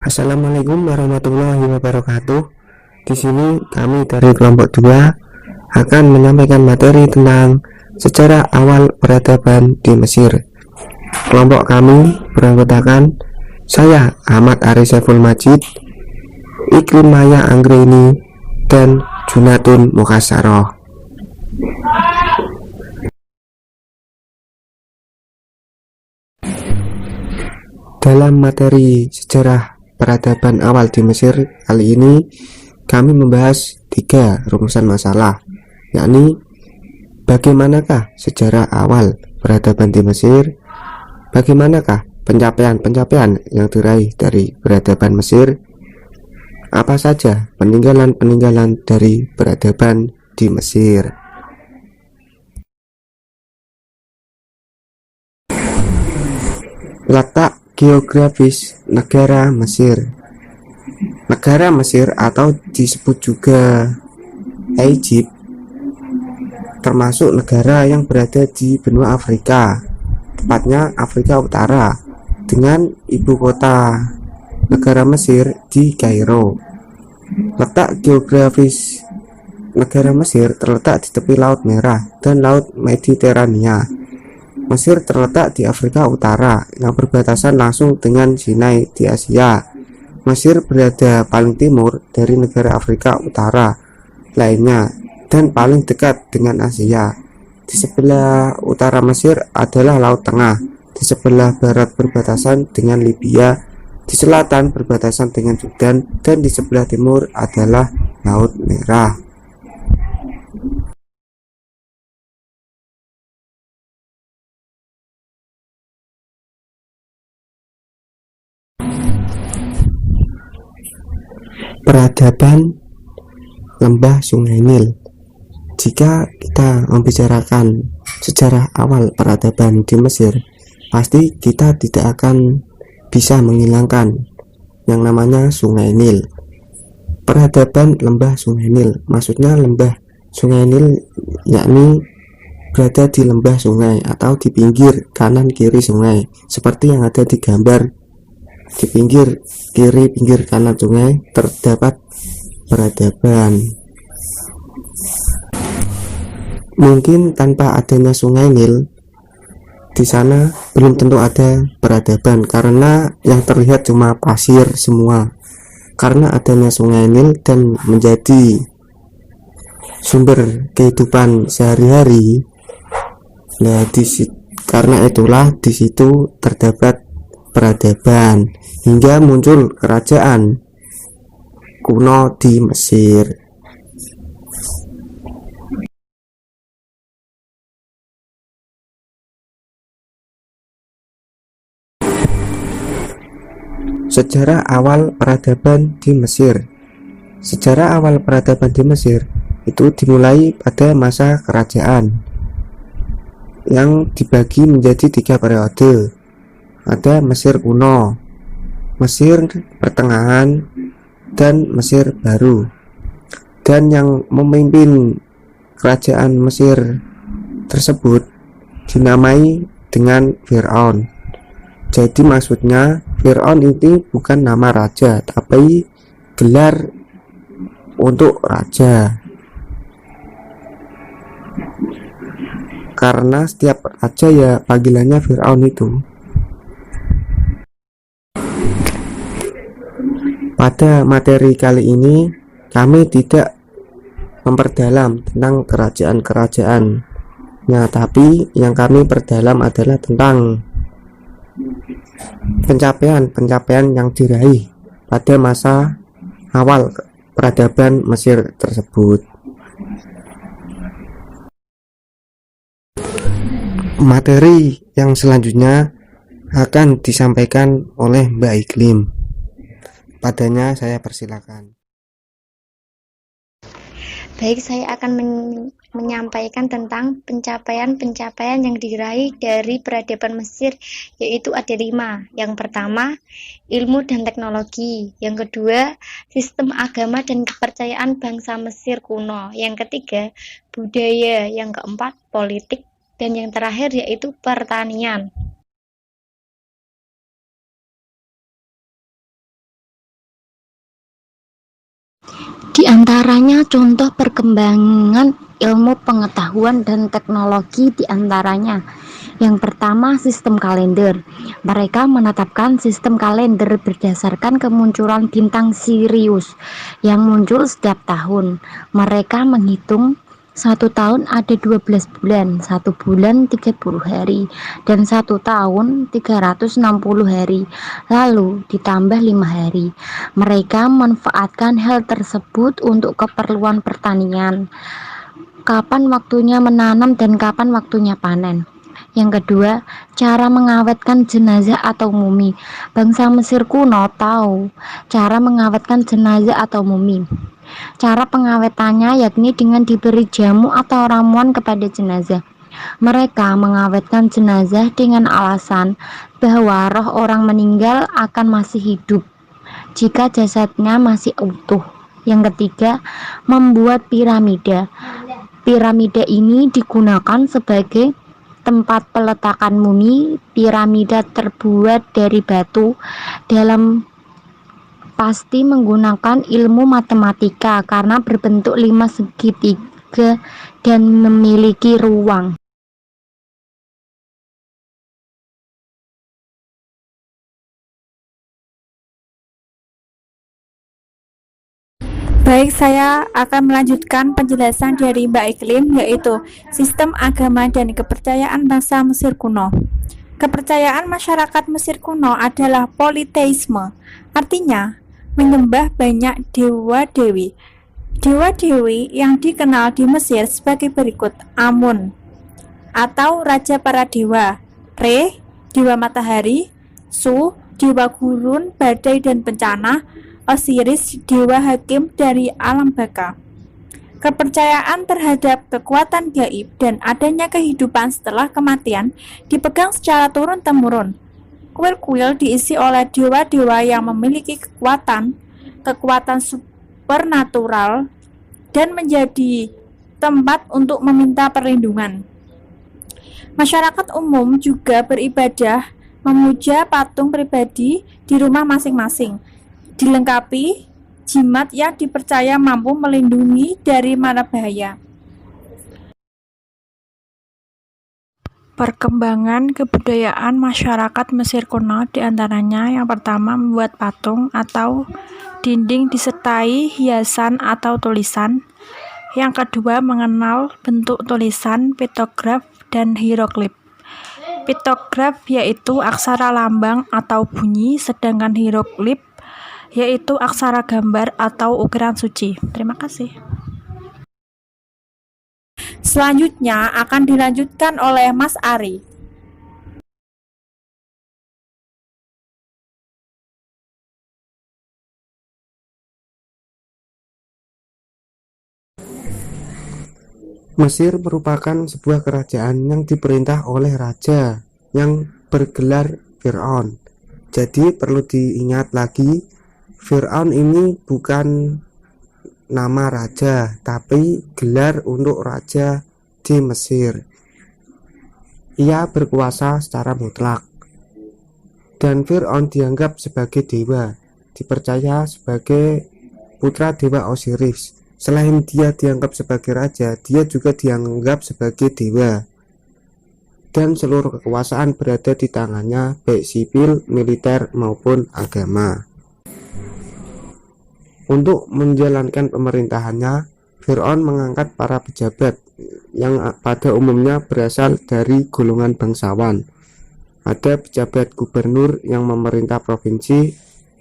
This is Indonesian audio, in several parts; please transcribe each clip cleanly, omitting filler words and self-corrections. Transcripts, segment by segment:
Assalamualaikum warahmatullahi wabarakatuh. Di sini kami dari kelompok 2 akan menyampaikan materi tentang sejarah awal peradaban di Mesir. Kelompok kami beranggotakan saya Ahmad Aris Saiful Majid, Iklim Maya Anggreni, dan Junatun Mukasaroh. Dalam materi sejarah peradaban awal di Mesir kali ini, kami membahas 3 rumusan masalah, yakni bagaimanakah sejarah awal peradaban di Mesir, bagaimanakah pencapaian-pencapaian yang diraih dari peradaban Mesir, apa saja peninggalan-peninggalan dari peradaban di Mesir. Letak geografis negara Mesir. Negara Mesir atau disebut juga Egypt termasuk negara yang berada di benua Afrika, tepatnya Afrika Utara, dengan ibu kota negara Mesir di Kairo. Letak geografis negara Mesir terletak di tepi Laut Merah dan Laut Mediterania. Mesir terletak di Afrika Utara yang berbatasan langsung dengan Sinai di Asia. Mesir berada paling timur dari negara Afrika Utara lainnya dan paling dekat dengan Asia. Di sebelah utara Mesir adalah Laut Tengah, di sebelah barat berbatasan dengan Libya, di selatan berbatasan dengan Sudan, dan di sebelah timur adalah Laut Merah. Peradaban lembah Sungai Nil. Jika kita membicarakan sejarah awal peradaban di Mesir, pasti kita tidak akan bisa menghilangkan yang namanya Sungai Nil. Peradaban lembah Sungai Nil, maksudnya lembah Sungai Nil yakni berada di lembah sungai atau di pinggir kanan kiri sungai, seperti yang ada di gambar. Di pinggir kiri, pinggir kanan sungai terdapat peradaban. Mungkin tanpa adanya Sungai Nil, di sana belum tentu ada peradaban karena yang terlihat cuma pasir semua. Karena adanya Sungai Nil dan menjadi sumber kehidupan sehari-hari, nah karena itulah di situ terdapat peradaban hingga muncul kerajaan kuno di Mesir. Sejarah awal peradaban di Mesir. Sejarah awal peradaban di Mesir itu dimulai pada masa kerajaan yang dibagi menjadi 3 periode. Ada Mesir kuno, Mesir pertengahan, dan Mesir baru. Dan yang memimpin kerajaan Mesir tersebut dinamai dengan Fir'aun. Jadi maksudnya Fir'aun ini bukan nama raja, tapi gelar untuk raja. Karena setiap raja ya panggilannya Fir'aun itu. Pada materi kali ini kami tidak memperdalam tentang kerajaan-kerajaan. Nah, tapi yang kami perdalam adalah tentang pencapaian-pencapaian yang diraih pada masa awal peradaban Mesir tersebut. Materi yang selanjutnya akan disampaikan oleh Mbak Iklim. Padanya saya persilakan. Baik, saya akan menyampaikan tentang pencapaian-pencapaian yang diraih dari peradaban Mesir, yaitu ada 5. Yang pertama, ilmu dan teknologi. Yang kedua, sistem agama dan kepercayaan bangsa Mesir kuno. Yang ketiga, budaya. Yang keempat, politik. Dan yang terakhir yaitu pertanian. Di antaranya contoh perkembangan ilmu pengetahuan dan teknologi di antaranya. Yang pertama, sistem kalender. Mereka menetapkan sistem kalender berdasarkan kemunculan bintang Sirius yang muncul setiap tahun. Mereka menghitung satu tahun ada 12 bulan, satu bulan 30 hari, dan satu tahun 360 hari, lalu ditambah 5 hari. Mereka memanfaatkan hal tersebut untuk keperluan pertanian. Kapan waktunya menanam dan kapan waktunya panen. Yang kedua, cara mengawetkan jenazah atau mumi. Bangsa Mesir kuno tahu cara mengawetkan jenazah atau mumi. Cara pengawetannya yakni dengan diberi jamu atau ramuan kepada jenazah. Mereka mengawetkan jenazah dengan alasan bahwa roh orang meninggal akan masih hidup jika jasadnya masih utuh. Yang ketiga, membuat piramida. Piramida ini digunakan sebagai tempat peletakan mumi. Piramida terbuat dari batu dalam pasti menggunakan ilmu matematika karena berbentuk 5 segitiga dan memiliki ruang. Baik, saya akan melanjutkan penjelasan dari Mbak Iklim, yaitu sistem agama dan kepercayaan bangsa Mesir kuno. Kepercayaan masyarakat Mesir kuno adalah politeisme, artinya menyembah banyak dewa-dewi. Dewa-dewi yang dikenal di Mesir sebagai berikut: Amun atau Raja para Dewa, Re, Dewa Matahari, Su, Dewa Gurun, Badai dan Bencana, Osiris, Dewa Hakim dari alam baka. Kepercayaan terhadap kekuatan gaib dan adanya kehidupan setelah kematian dipegang secara turun-temurun. Kuil-kuil diisi oleh dewa-dewa yang memiliki kekuatan supernatural dan menjadi tempat untuk meminta perlindungan. Masyarakat umum juga beribadah memuja patung pribadi di rumah masing-masing, dilengkapi jimat yang dipercaya mampu melindungi dari mara bahaya. Perkembangan kebudayaan masyarakat Mesir kuno diantaranya yang pertama membuat patung atau dinding disertai hiasan atau tulisan. Yang kedua mengenal bentuk tulisan, piktograf, dan hieroglif. Piktograf yaitu aksara lambang atau bunyi, sedangkan hieroglif yaitu aksara gambar atau ukiran suci. Terima kasih. Selanjutnya akan dilanjutkan oleh Mas Ari. Mesir merupakan sebuah kerajaan yang diperintah oleh raja yang bergelar Fir'aun. Jadi perlu diingat lagi, Fir'aun ini bukan nama raja, tapi gelar untuk raja di Mesir. Ia berkuasa secara mutlak, dan Fir'aun dianggap sebagai dewa, dipercaya sebagai putra dewa Osiris. Selain dia dianggap sebagai raja, dia juga dianggap sebagai dewa, dan seluruh kekuasaan berada di tangannya, baik sipil, militer, maupun agama. Untuk menjalankan pemerintahannya, Fir'aun mengangkat para pejabat yang pada umumnya berasal dari golongan bangsawan. Ada pejabat gubernur yang memerintah provinsi,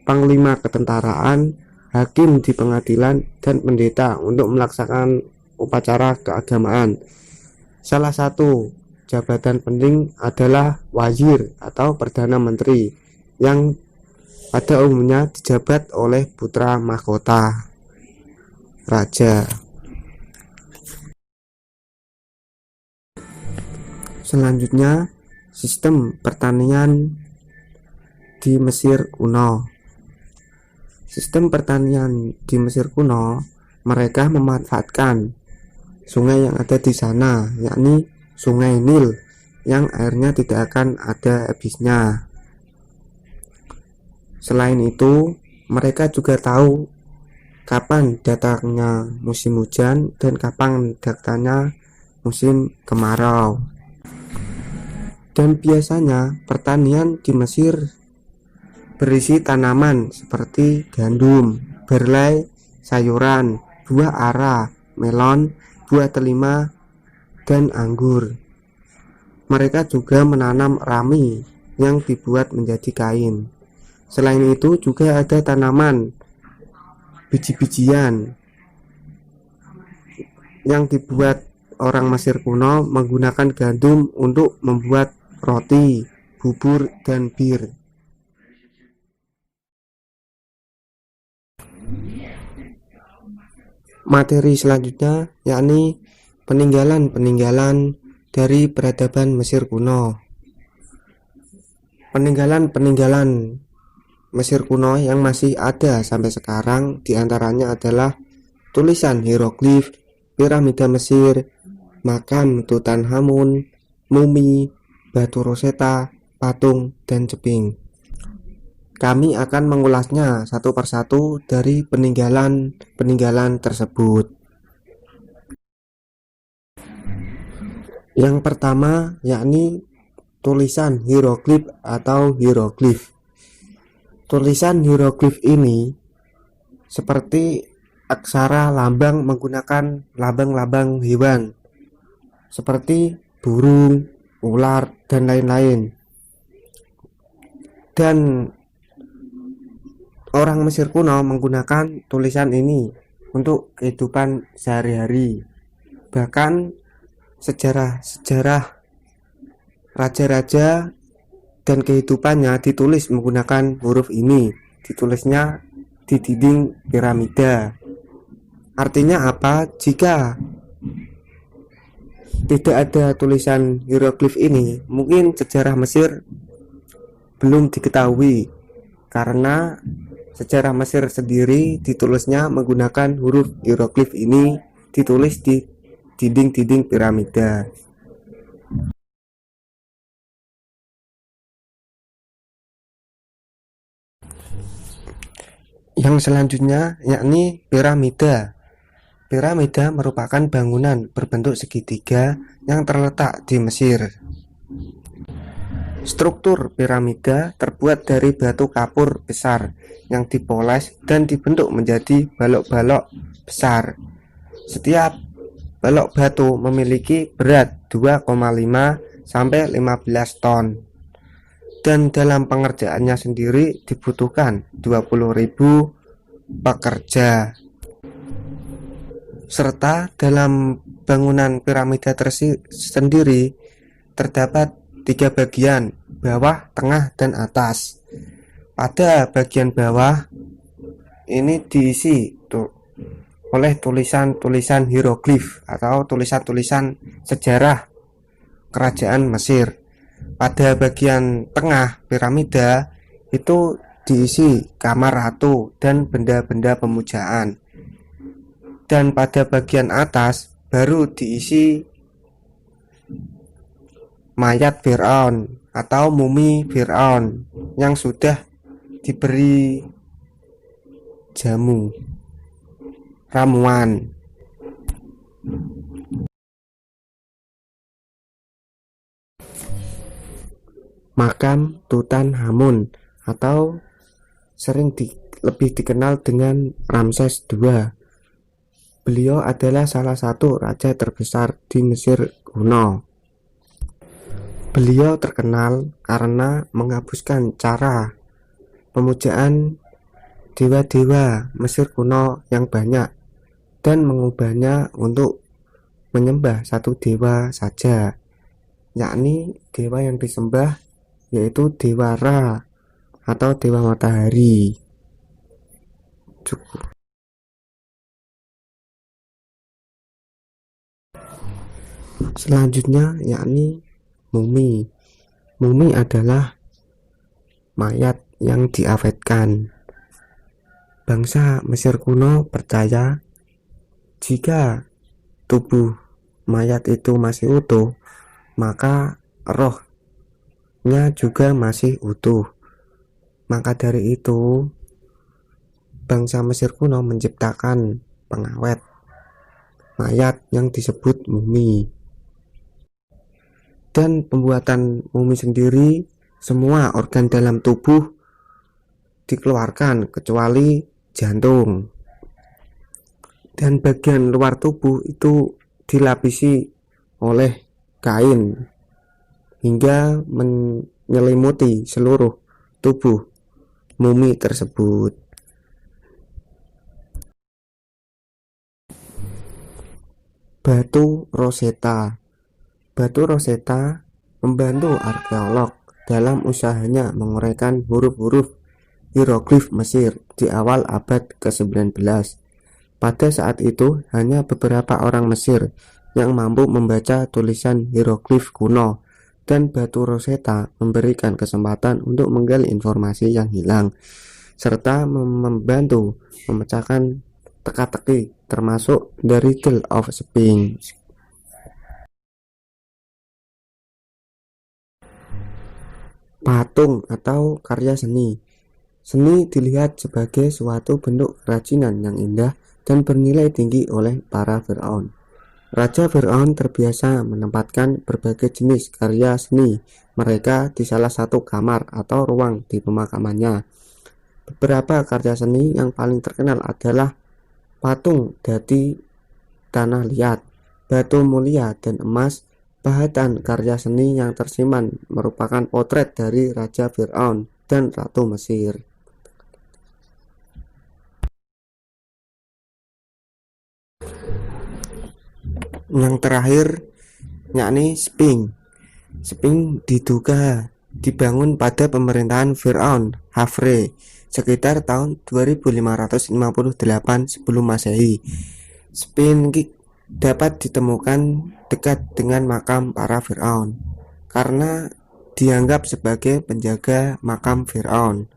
panglima ketentaraan, hakim di pengadilan, dan pendeta untuk melaksanakan upacara keagamaan. Salah satu jabatan penting adalah wazir atau perdana menteri yang pada umumnya dijabat oleh putra mahkota raja. Selanjutnya, sistem pertanian di Mesir kuno. Sistem pertanian di Mesir kuno, mereka memanfaatkan sungai yang ada di sana, yakni Sungai Nil, yang airnya tidak akan ada habisnya. Selain itu, mereka juga tahu kapan datangnya musim hujan dan kapan datangnya musim kemarau. Dan biasanya pertanian di Mesir berisi tanaman seperti gandum, berlai, sayuran, buah ara, melon, buah delima, dan anggur. Mereka juga menanam rami yang dibuat menjadi kain. Selain itu juga ada tanaman biji-bijian yang dibuat orang Mesir kuno menggunakan gandum untuk membuat roti, bubur, dan bir. Materi selanjutnya yakni peninggalan-peninggalan dari peradaban Mesir kuno. Peninggalan-peninggalan Mesir kuno yang masih ada sampai sekarang diantaranya adalah tulisan hieroglif, piramida Mesir, makam Tutankhamun, mumi, batu Rosetta, patung, dan jeping. Kami akan mengulasnya satu persatu dari peninggalan-peninggalan tersebut. Yang pertama yakni tulisan hieroglif atau hieroglif. Tulisan hieroglif ini seperti aksara lambang menggunakan lambang-lambang hewan seperti burung, ular, dan lain-lain. Dan orang Mesir kuno menggunakan tulisan ini untuk kehidupan sehari-hari. Bahkan sejarah-sejarah raja-raja dan kehidupannya ditulis menggunakan huruf ini. Ditulisnya di dinding piramida. Artinya apa? Jika tidak ada tulisan hieroglif ini, mungkin sejarah Mesir belum diketahui, karena sejarah Mesir sendiri ditulisnya menggunakan huruf hieroglif ini, ditulis di dinding-dinding piramida. Yang selanjutnya yakni piramida. Piramida merupakan bangunan berbentuk segitiga yang terletak di Mesir. Struktur piramida terbuat dari batu kapur besar yang dipoles dan dibentuk menjadi balok-balok besar. Setiap balok batu memiliki berat 2,5 sampai 15 ton. Dan dalam pengerjaannya sendiri dibutuhkan 20.000 pekerja. Serta dalam bangunan piramida sendiri terdapat 3 bagian, bawah, tengah, dan atas. Pada bagian bawah ini diisi oleh tulisan-tulisan hieroglif atau tulisan-tulisan sejarah kerajaan Mesir. Pada bagian tengah piramida itu diisi kamar ratu dan benda-benda pemujaan. Dan pada bagian atas baru diisi mayat Firaun atau mumi Firaun yang sudah diberi jamu ramuan. Makam Tutankhamun atau lebih dikenal dengan Ramses II. Beliau adalah salah satu raja terbesar di Mesir kuno. Beliau terkenal karena menghapuskan cara pemujaan dewa-dewa Mesir kuno yang banyak dan mengubahnya untuk menyembah satu dewa saja, yakni dewa yang disembah yaitu Dewa Ra atau Dewa Matahari. Cukup. Selanjutnya yakni mumi. Mumi adalah mayat yang diawetkan. Bangsa Mesir kuno percaya jika tubuh mayat itu masih utuh, maka rohnya juga masih utuh. Maka dari itu bangsa Mesir kuno menciptakan pengawet mayat yang disebut mumi. Dan pembuatan mumi sendiri, semua organ dalam tubuh dikeluarkan kecuali jantung. Dan bagian luar tubuh itu dilapisi oleh kain hingga menyelimuti seluruh tubuh mumi tersebut. Batu Rosetta. Batu Rosetta membantu arkeolog dalam usahanya menguraikan huruf-huruf hieroglif Mesir di awal abad ke-19. Pada saat itu, hanya beberapa orang Mesir yang mampu membaca tulisan hieroglif kuno, dan Batu Rosetta memberikan kesempatan untuk menggali informasi yang hilang, serta membantu memecahkan teka-teki termasuk The Riddle of Sphinx. Patung atau karya seni. Seni dilihat sebagai suatu bentuk kerajinan yang indah dan bernilai tinggi oleh para Firaun. Raja Firaun terbiasa menempatkan berbagai jenis karya seni mereka di salah satu kamar atau ruang di pemakamannya. Beberapa karya seni yang paling terkenal adalah patung dadi tanah liat, batu mulia dan emas. Bahan karya seni yang tersimpan merupakan potret dari Raja Firaun dan Ratu Mesir. Yang terakhir yakni Sphinx. Sphinx diduga dibangun pada pemerintahan Firaun Khafre sekitar tahun 2558 sebelum Masehi. Sphinx dapat ditemukan dekat dengan makam para Firaun karena dianggap sebagai penjaga makam Firaun.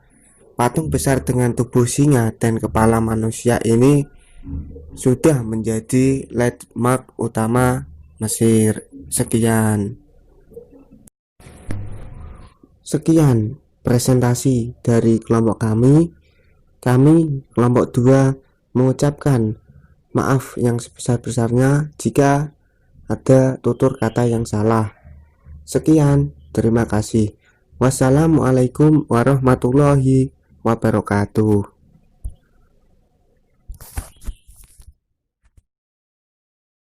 Patung besar dengan tubuh singa dan kepala manusia ini sudah menjadi landmark utama Mesir. Sekian presentasi dari kelompok kami. Kami kelompok 2 mengucapkan maaf yang sebesar-besarnya jika ada tutur kata yang salah. Sekian, terima kasih. Wassalamualaikum warahmatullahi wabarakatuh.